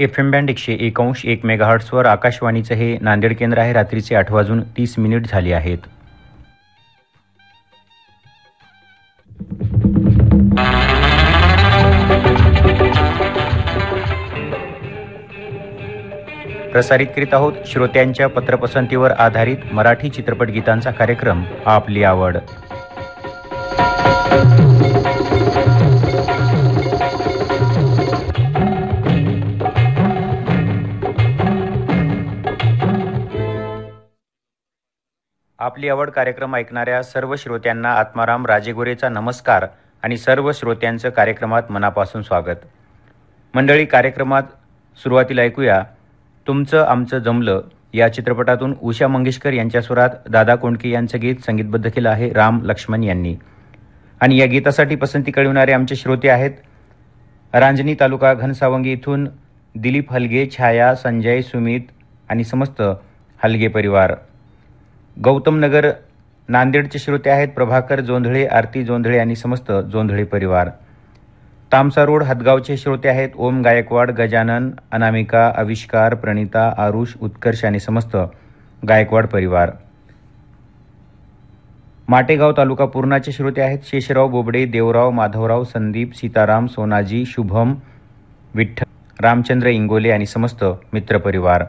FM band 101.1 मेगाहर्ट्झवर आकाशवाणीचं हे नांदेड केंद्र आहे. रात्रीचे 8:30 झाले आहेत. प्रसारित करीत आहोत श्रोत्यांच्या पत्रपसंतीवर आधारित मराठी चित्रपट गीतांचा कार्यक्रम आपली आवड. आपली आवड कार्यक्रम ऐकणाऱ्या सर्व श्रोत्यांना आत्माराम राजेगोरेचा नमस्कार आणि सर्व श्रोत्यांचं कार्यक्रमात मनापासून स्वागत. मंडळी, कार्यक्रमात सुरुवातीला ऐकूया तुमचं आमचं जमलं या चित्रपटातून उषा मंगेशकर यांच्या स्वरात दादा कोंडके यांचं गीत संगीतबद्ध केलं आहे राम लक्ष्मण यांनी. आणि या गीतासाठी पसंती कळविणारे आमचे श्रोते आहेत रांजणी तालुका घनसावंगी इथून दिलीप हलगे, छाया, संजय, सुमित आणि समस्त हलगे परिवार. गौतम नगर नांदेडचे श्रोते आहेत प्रभाकर जोंधळे, आरती जोंधळे आणि समस्त जोंधळे परिवार. तामसा रोड हदगावचे श्रोते आहेत ओम गायकवाड, गजानन, अनामिका, आविष्कार, प्रणिता, आरुष, उत्कर्ष आणि समस्त गायकवाड परिवार. माटेगाव तालुका पूर्णाचे श्रोते आहेत शेषराव बोबडे, देवराव, माधवराव, संदीप, सीताराम, सोनाजी, शुभम, विठ्ठल, रामचंद्र इंगोले आणि समस्त मित्रपरिवार.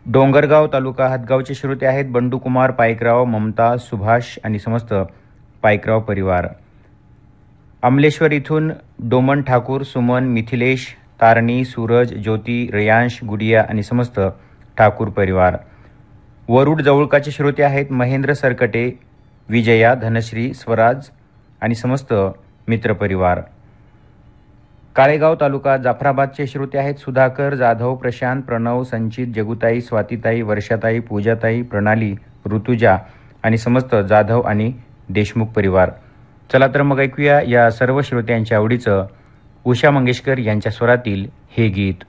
डोंगरगाव तालुका हदगावचे श्रोते आहेत बंडूकुमार, पायकराव, ममता, सुभाष आणि समस्त पायकराव परिवार. अमलेश्वर इथून डोमन ठाकूर, सुमन, मिथिलेश, तारणी, सूरज, ज्योती, रेयांश, गुडिया आणि समस्त ठाकूर परिवार. वरुड जवळकाचे श्रोते आहेत महेंद्र सरकटे, विजया, धनश्री, स्वराज आणि समस्त मित्रपरिवार. काळेगाव तालुका जाफराबादचे श्रोते आहेत सुधाकर जाधव, प्रशांत, प्रणव, संचित, जगुताई, स्वातीताई, वर्षाताई, पूजाताई, प्रणाली, ऋतुजा आणि समस्त जाधव आणि देशमुख परिवार. चला तर मग ऐकूया या सर्व श्रोत्यांच्या आवडीचं उषा मंगेशकर यांच्या स्वरातील हे गीत.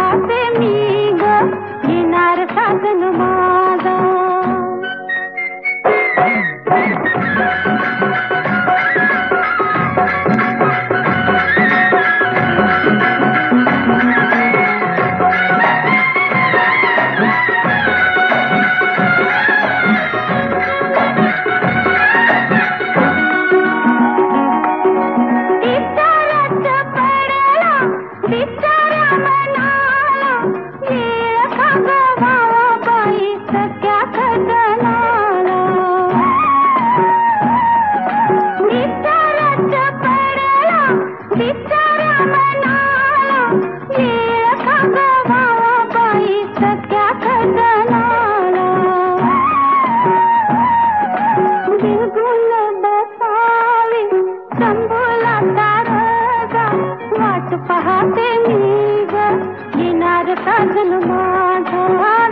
पाहते मी ग येणार साजन माझा. पाहते मी ग येणार साजन माझा.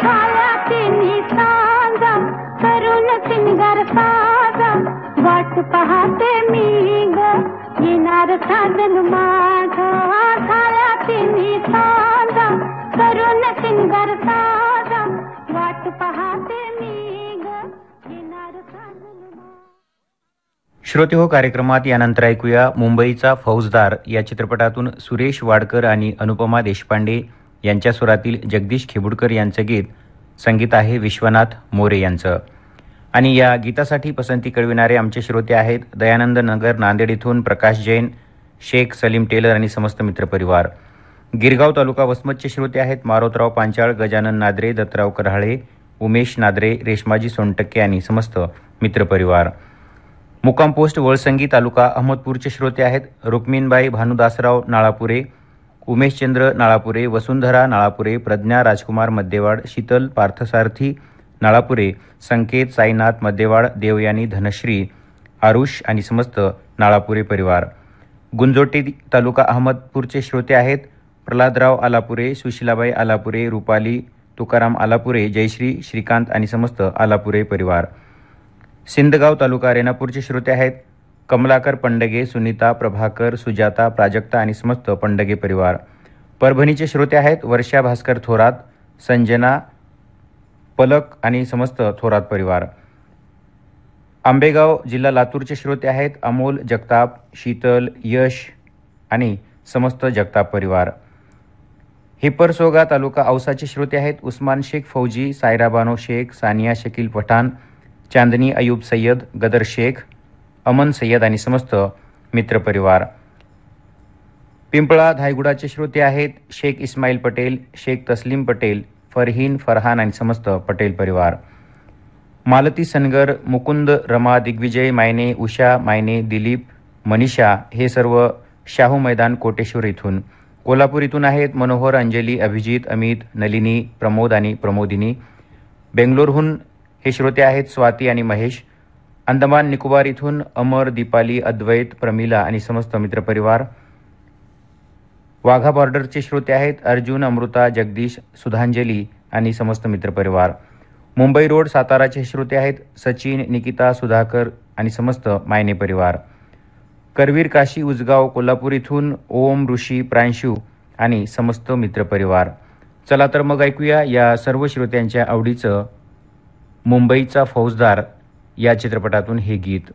झाल्या तिन्ही सांजा करून सिंगार साजा वाट पाहते मी ग येणार साजन माझा. झाल्या तिन्ही सांजा करून सिंगार साजा वाट पाहते मी ग येणार साजन माझा. श्रोते हो, कार्यक्रमात यानंतर ऐकूया मुंबईचा फौजदार या चित्रपटातून सुरेश वाडकर आणि अनुपमा देशपांडे यांच्या स्वरातील जगदीश खेबुडकर यांचं गीत. संगीत आहे विश्वनाथ मोरे यांचं. आणि या गीतासाठी पसंती कळविणारे आमचे श्रोते आहेत दयानंद नगर नांदेड इथून प्रकाश जैन, शेख सलीम टेलर आणि समस्त मित्रपरिवार. गिरगाव तालुका वसमतचे श्रोते आहेत मारोतराव पांचाळ, गजानन नादरे, दत्तराव कराळे, उमेश नादरे, रेशमाजी सोनटक्के आणि समस्त मित्रपरिवार. मुक्काम पोस्ट वळसंगी तालुका अहमदपूरचे श्रोते आहेत रुक्मिणबाई भानुदासराव नाळापुरे, उमेशचंद्र नाळापुरे, वसुंधरा नाळापुरे, प्रज्ञा राजकुमार मध्यवाड, शीतल पार्थसारथी नाळापुरे, संकेत साईनाथ मध्यवाड, देवयानी धनश्री, आरुष आणि समस्त नाळापुरे परिवार. गुंजोटी तालुका अहमदपूरचे श्रोते आहेत प्रल्हादराव आलापुरे, सुशिलाबाई आलापुरे, रुपाली तुकाराम आलापुरे, जयश्री श्रीकांत आणि समस्त आलापुरे परिवार. सिंदगाव तालुका रेणापूरचे श्रोते आहेत कमलाकर पंडगे, सुनीता प्रभाकर, सुजाता, प्राजक्ता आणि समस्त पंडगे परिवार. परभणीचे श्रोते आहेत वर्षा भास्कर थोरात, संजना पलक आणि समस्त थोरात परिवार. आंबेगाव जिल्हा लातूरचे श्रोते आहेत अमोल जगताप, शीतल, यश आणि समस्त जगताप परिवार. हिप्परसोगा तालुका औसाचे श्रोते आहेत उस्मान शेख फौजी, सायरा बानो शेख, सानिया शकील पठाण, चांदनी अयूब सय्यद, गदर शेख, अमन सय्यद आणि समस्त मित्रपरिवार. पिंपळा धायगुडाचे श्रोते आहेत शेख इस्माईल पटेल, शेख तस्लीम पटेल, फरहीन फरहान आणि समस्त पटेल परिवार. मालती सनगर, मुकुंद, रमा, दिग्विजय मायने, उषा मायने, दिलीप, मनीषा हे सर्व शाहू मैदान कोटेश्वर इथून. कोल्हापूर इथून आहेत मनोहर, अंजली, अभिजित, अमित, नलिनी, प्रमोद आणि प्रमोदिनी. बेंगलोरहून हे श्रोते आहेत स्वाती आणि महेश. अंदमान निकोबार इथून अमर, दीपाली, अद्वैत, प्रमिला आणि समस्त मित्रपरिवार. वाघा बॉर्डरचे श्रोते आहेत अर्जुन, अमृता, जगदीश, सुधांजली आणि समस्त मित्रपरिवार. मुंबई रोड साताराचे श्रोते आहेत सचिन, निकिता, सुधाकर आणि समस्त मायने परिवार. करवीर, काशी, उजगाव, कोल्हापूर इथून ओम, ऋषी, प्रांशू आणि समस्त मित्रपरिवार. चला तर मग ऐकूया या सर्व श्रोत्यांच्या आवडीचं मुंबईचा फौजदार या चित्रपटातून हे गीत.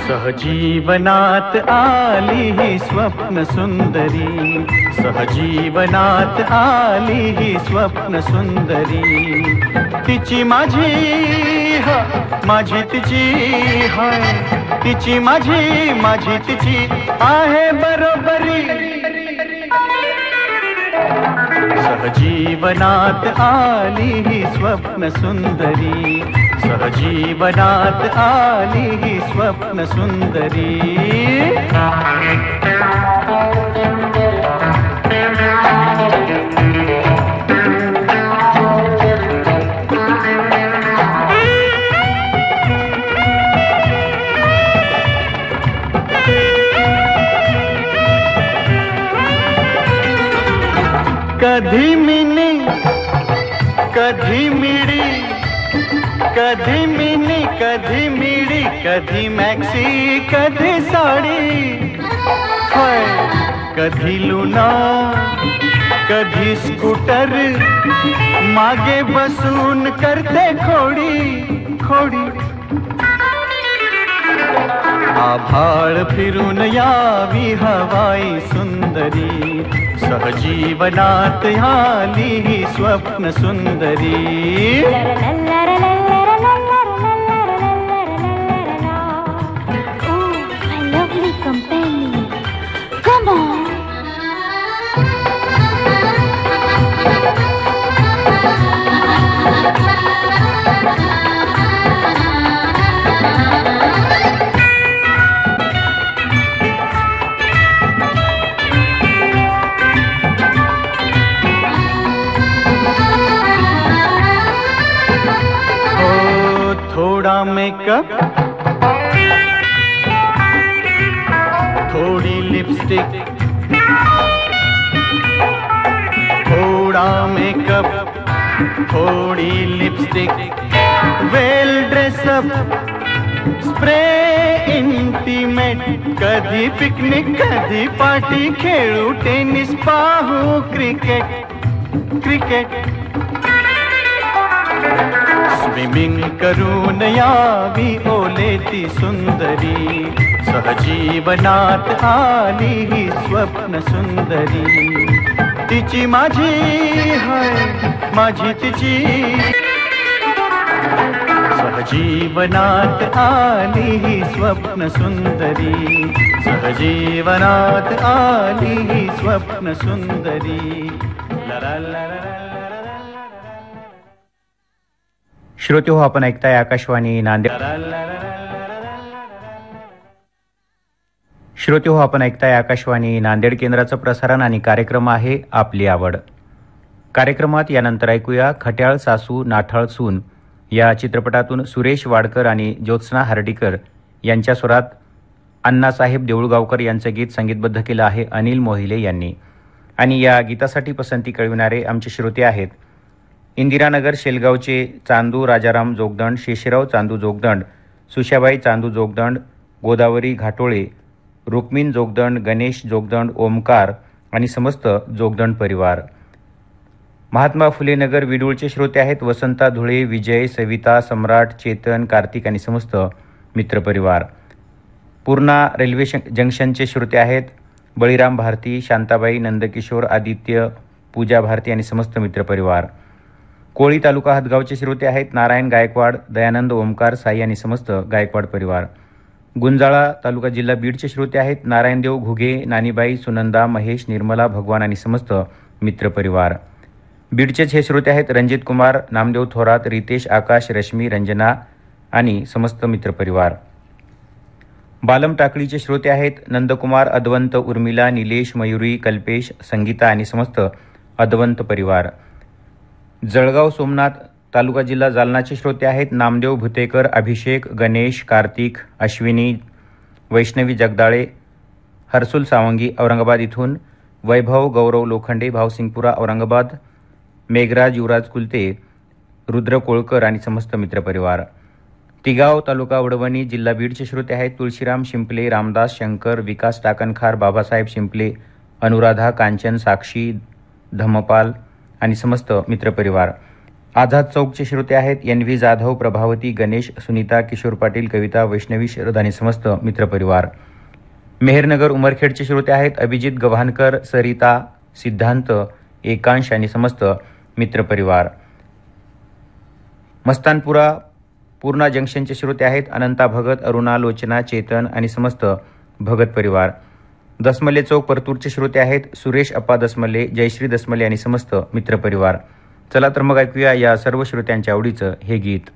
सहजीवनात आली ही स्वप्न सुंदरी, सहजीवनात आली ही स्वप्न सुंदरी. तिची माझी माझी तिची हाय, तिची माझी माझी तिची आहे बरोबरी. सहजीवनात आली ही स्वप्न सुंदरी, सहजीवनात आली ही स्वप्न सुंदरी. कधी मिनी कधी मिडी, कधी मिनी कधी मिडी, कधी मॅक्सी कधी साडी, होय कधी लुना कधी स्कूटर, मागे बसून करते खोडी खोडी. आभाळ फिरून यावी हवाई सुंदरी, सहजीवनात आली ही स्वप्न सुंदरी. थोड़ा मेकअप, थोड़ी लिपस्टिक, थोड़ा मेकअप, थोड़ी लिपस्टिक, वेल ड्रेसअप, स्प्रे इंटिमेट, कधी पिकनिक कधी पार्टी, खेळू टेनिस पाहू क्रिकेट क्रिकेट. स्विमिंग करून यावी ओलेती सुंदरी, सहजीवनात आली ही स्वप्न सुंदरी. तिची माझी हाय माझी तिची, सहजीवनात आली ही स्वप्न सुंदरी, सहजीवनात आली ही स्वप्न सुंदरी. ला ला ला ला. श्रोते हो, आपण ऐकताय आकाशवाणी नांदेड. श्रोते हो, आपण ऐकताय आकाशवाणी नांदेड केंद्राचं प्रसारण आणि कार्यक्रम आहे आपली आवड. कार्यक्रमात यानंतर ऐकूया खट्याळ सासू नाठाळ सून या चित्रपटातून सुरेश वाडकर आणि ज्योत्स्ना हर्डीकर यांच्या स्वरात अण्णासाहेब देऊळगावकर यांचं गीत संगीतबद्ध केलं आहे अनिल मोहिले यांनी. आणि या गीतासाठी पसंती कळविणारे आमचे श्रोते आहेत इंदिरानगर शेलगावचे चांदू राजाराम जोगदंड, शेषराव चांदू जोगदंड, सुशाबाई चांदू जोगदंड, गोदावरी घाटोळे, रुक्मिण जोगदंड, गणेश जोगदंड, ओमकार आणि समस्त जोगदंड परिवार. महात्मा फुले नगर विडूळचे श्रोते आहेत वसंता धुळे, विजय, सविता, सम्राट, चेतन, कार्तिक आणि समस्त मित्रपरिवार. पूर्णा रेल्वे जंक्शनचे श्रोते आहेत बळीराम भारती, शांताबाई, नंदकिशोर, आदित्य, पूजा भारती आणि समस्त मित्रपरिवार. कोळी तालुका हदगावचे श्रोते आहेत नारायण गायकवाड, दयानंद, ओमकार, साई आणि समस्त गायकवाड परिवार. गुंजाळा तालुका जिल्हा बीडचे श्रोते आहेत नारायणदेव घुगे, नानीबाई, सुनंदा, महेश, निर्मला, भगवान आणि समस्त मित्रपरिवार. बीडचेच हे श्रोते आहेत रणजित कुमार, नामदेव थोरात, रितेश, आकाश, रश्मी, रंजना आणि समस्त मित्रपरिवार. बालम टाकळीचे श्रोते आहेत नंदकुमार, अद्वंत, उर्मिला, निलेश, मयुरी, कल्पेश, संगीता आणि समस्त अद्वंत परिवार. जळगाव सोमनाथ तालुका जिल्हा जालनाचे श्रोते आहेत नामदेव भुतेकर, अभिषेक, गणेश, कार्तिक, अश्विनी, वैष्णवी जगदाळे, हर्सुल सावंगी औरंगाबाद इथून, वैभव गौरव लोखंडे भावसिंगपुरा औरंगाबाद, मेघराज युवराज कुलते, रुद्र कोळकर आणि समस्त मित्रपरिवार. तिगाव तालुका वडवणी जिल्हा बीडचे श्रोते आहेत तुळशीराम शिंपले, रामदास शंकर, विकास टाकणखार, बाबासाहेब शिंपले, अनुराधा, कांचन, साक्षी, धम्मपाल आणि समस्त मित्रपरिवार. आझाद चौकचे श्रोते आहेत एन व्ही जाधव, प्रभावती, गणेश, सुनीता, किशोर पाटील, कविता, वैष्णवी, शरद आणि समस्त मित्रपरिवार. मेहरनगर उमरखेडचे श्रोते आहेत अभिजित गव्हाणकर, सरिता, सिद्धांत, एकांश आणि समस्त मित्रपरिवार. मस्तानपुरा पूर्णा जंक्शनचे श्रोते आहेत अनंता भगत, अरुणा, लोचना, चेतन आणि समस्त भगत परिवार. दसमले चौक परतूरचे श्रोते आहेत सुरेश अप्पा दसमले, जयश्री दसमले आणि समस्त मित्रपरिवार. चला तर मग ऐकूया या सर्व श्रोत्यांच्या आवडीचं हे गीत.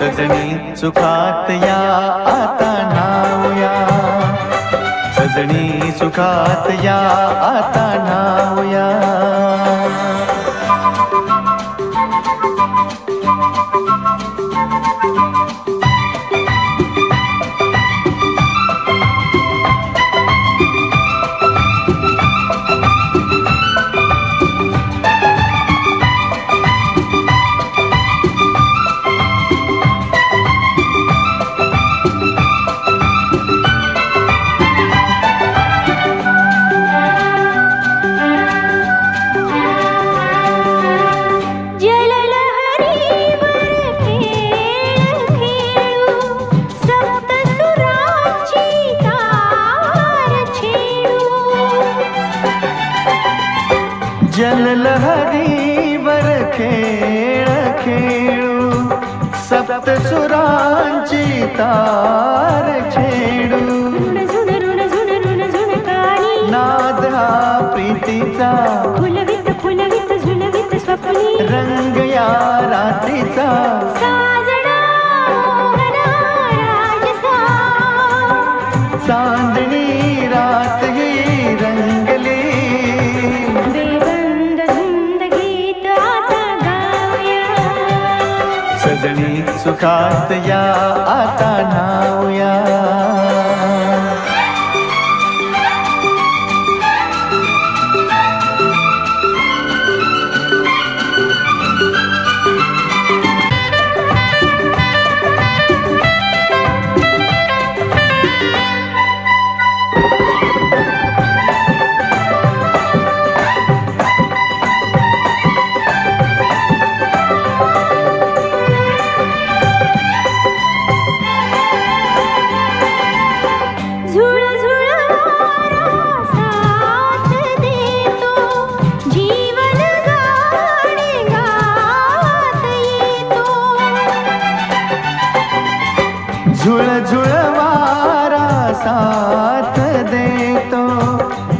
सजनी सुखात या आता न्हाऊया, सजनी सुखात या आता न्हाऊया. जललहरीवर खेळ खेळू, सप्त सुरांची तार छेडू. नाद हा प्रीतीचा, फुलवित फुलवित झुलवित स्वप्नी, रंग या रात्रीचा. चांदणी रात ही रंगली, सजनी सुखात या आता न्हाऊया. झुळझुळ वारा साथ देतो,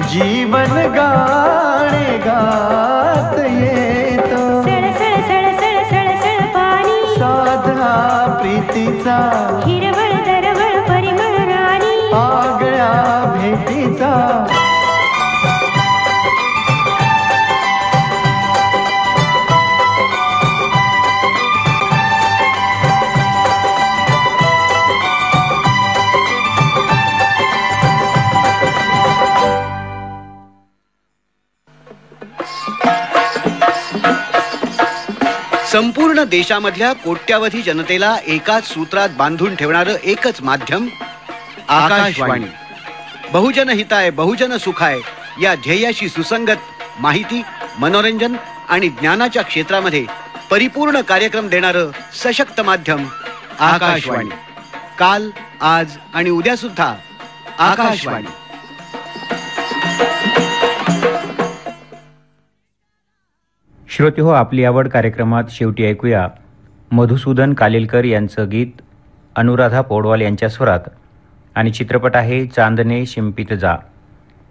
जीवन गाणे गात येतो. सळसळ सळसळ सळसळ पाणी, साधा प्रीतीचा, हिरवळ दरवळ परिमळ राणी, आगळ्या भेटीचा. संपूर्ण देशामधल्या कोट्यावधी जनतेला एकाच सूत्रात बांधून ठेवणारं एकच माध्यम आकाशवाणी. बहुजन हिताय बहुजन सुखाय या ध्येयाशी सुसंगत माहिती, मनोरंजन आणि ज्ञानाच्या क्षेत्रामध्ये परिपूर्ण कार्यक्रम देणारं सशक्त माध्यम आकाशवाणी. काल, आज आणि उद्या सुद्धा आकाशवाणी. श्रोते हो, आपली आवड कार्यक्रमात शेवटी ऐकूया मधुसूदन कालेलकर यांचं गीत अनुराधा पौडवाल यांच्या स्वरात, आणि चित्रपट आहे चांदणे शिंपित जा.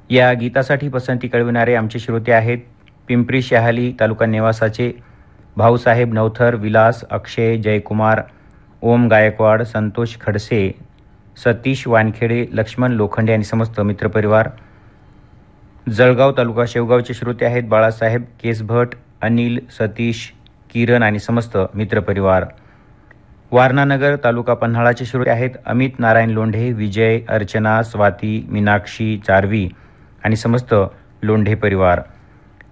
या गीतासाठी पसंती कळविणारे आमचे श्रोते आहेत पिंपरी शहाली तालुका नेवासाचे भाऊसाहेब नवथर, विलास, अक्षय, जयकुमार, ओम गायकवाड, संतोष खडसे, सतीश वानखेडे, लक्ष्मण लोखंडे आणि समस्त मित्रपरिवार. जळगाव तालुका शेवगावचे श्रोते आहेत बाळासाहेब केसभट, अनिल, सतीश, किरण आणि समस्त मित्रपरिवार. वारणानगर तालुका पन्हाळाचे श्रोते आहेत अमित नारायण लोंढे, विजय, अर्चना, स्वाती, मीनाक्षी, चारवी आणि समस्त लोंढे परिवार.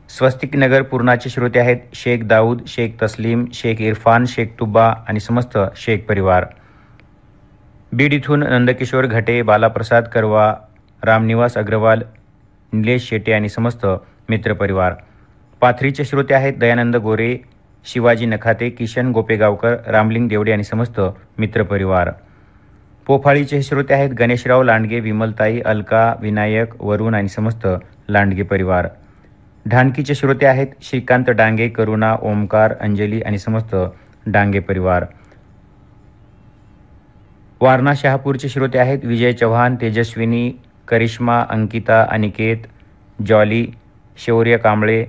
स्वस्तिक नगर पूर्णाचे श्रोते आहेत शेख दाऊद, शेख तस्लीम, शेख इरफान, शेख तुब्बा आणि समस्त शेख परिवार. बीड इथून नंदकिशोर घटे, बालाप्रसाद करवा, रामनिवास अग्रवाल, निलेश शेटे आणि समस्त मित्रपरिवार. पाथरीचे श्रोते आहेत दयानंद गोरे, शिवाजी नखाते, किशन गोपेगावकर, रामलिंग देवडे आणि समस्त मित्रपरिवार. पोफाळीचे श्रोते आहेत गणेशराव लांडगे, विमलताई, अलका, विनायक, वरुण आणि समस्त लांडगे परिवार. ढानकीचे श्रोते आहेत श्रीकांत डांगे, करुणा, ओमकार, अंजली आणि समस्त डांगे परिवार. वारणा शहापूरचे श्रोते आहेत विजय चव्हाण, तेजस्विनी, करिश्मा, अंकिता, अनिकेत, जॉली, शौर्य कांबळे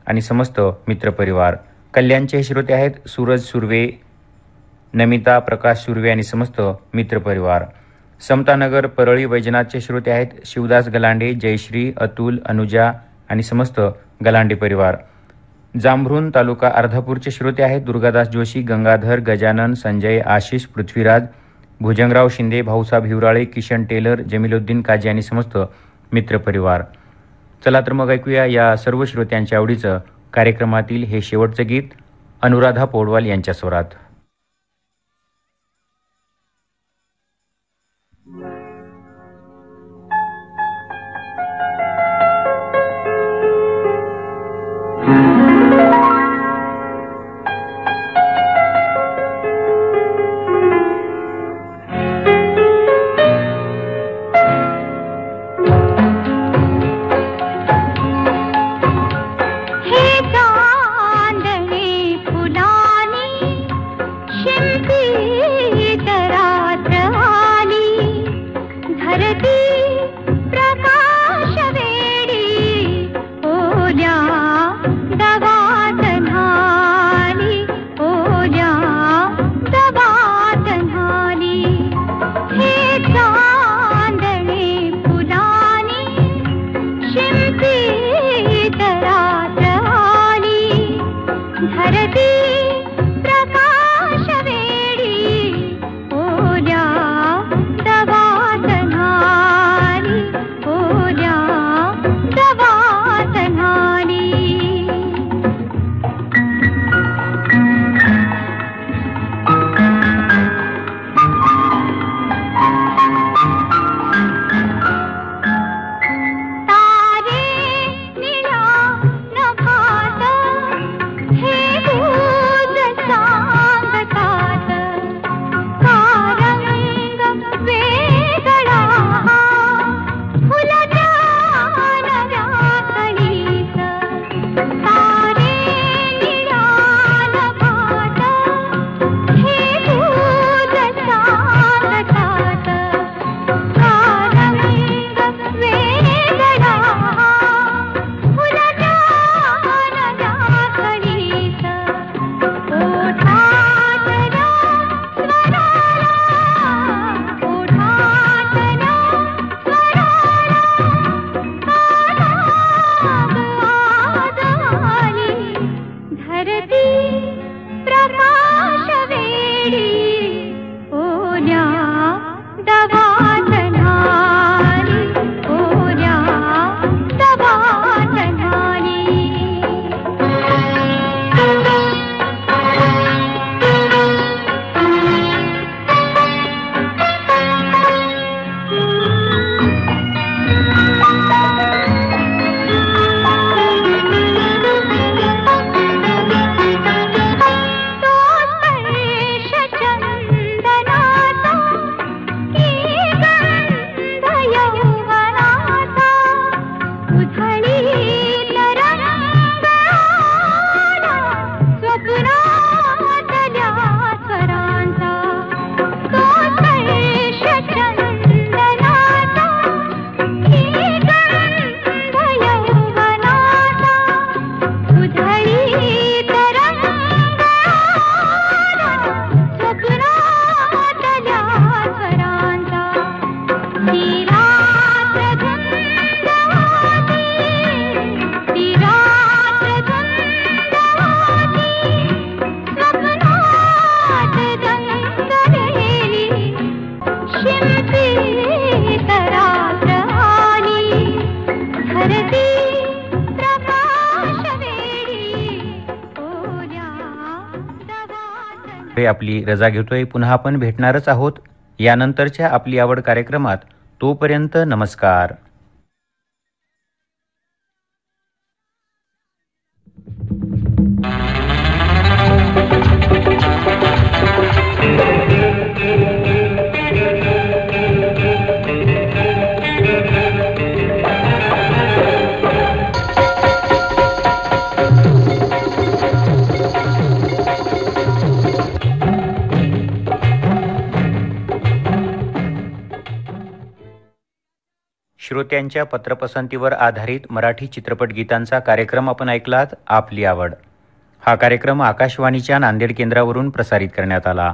आणि समस्त मित्रपरिवार. कल्याणचे श्रोते आहेत सूरज सुर्वे, नमिता प्रकाश सुर्वे आणि समस्त मित्रपरिवार. समतानगर परळी वैजनाथचे श्रोते आहेत शिवदास गलांडे, जयश्री, अतुल, अनुजा आणि समस्त गलांडे परिवार. जांभरुण तालुका अर्धापूरचे श्रोते आहेत दुर्गादास जोशी, गंगाधर, गजानन, संजय, आशिष, पृथ्वीराज, भुजंगराव शिंदे, भाऊसाहेब हिवराळे, किशन टेलर, जमीलुद्दीन काजी आणि समस्त मित्रपरिवार. चला तर मग ऐकूया या सर्व श्रोत्यांच्या आवडीचं कार्यक्रमातील हे शेवटचं गीत अनुराधा पौडवाल यांच्या स्वरात. आपली रजा घेतोय. पुन्हा आपण भेटणारच आहोत यानंतरच्या आपली आवड कार्यक्रमात. तोपर्यंत नमस्कार. श्रोत्यांच्या पत्रपसंतीवर आधारित मराठी चित्रपट गीतांचा कार्यक्रम आपण ऐकलात. आपली आवड हा कार्यक्रम आकाशवाणीच्या नांदेड केंद्रावरून प्रसारित करण्यात आला.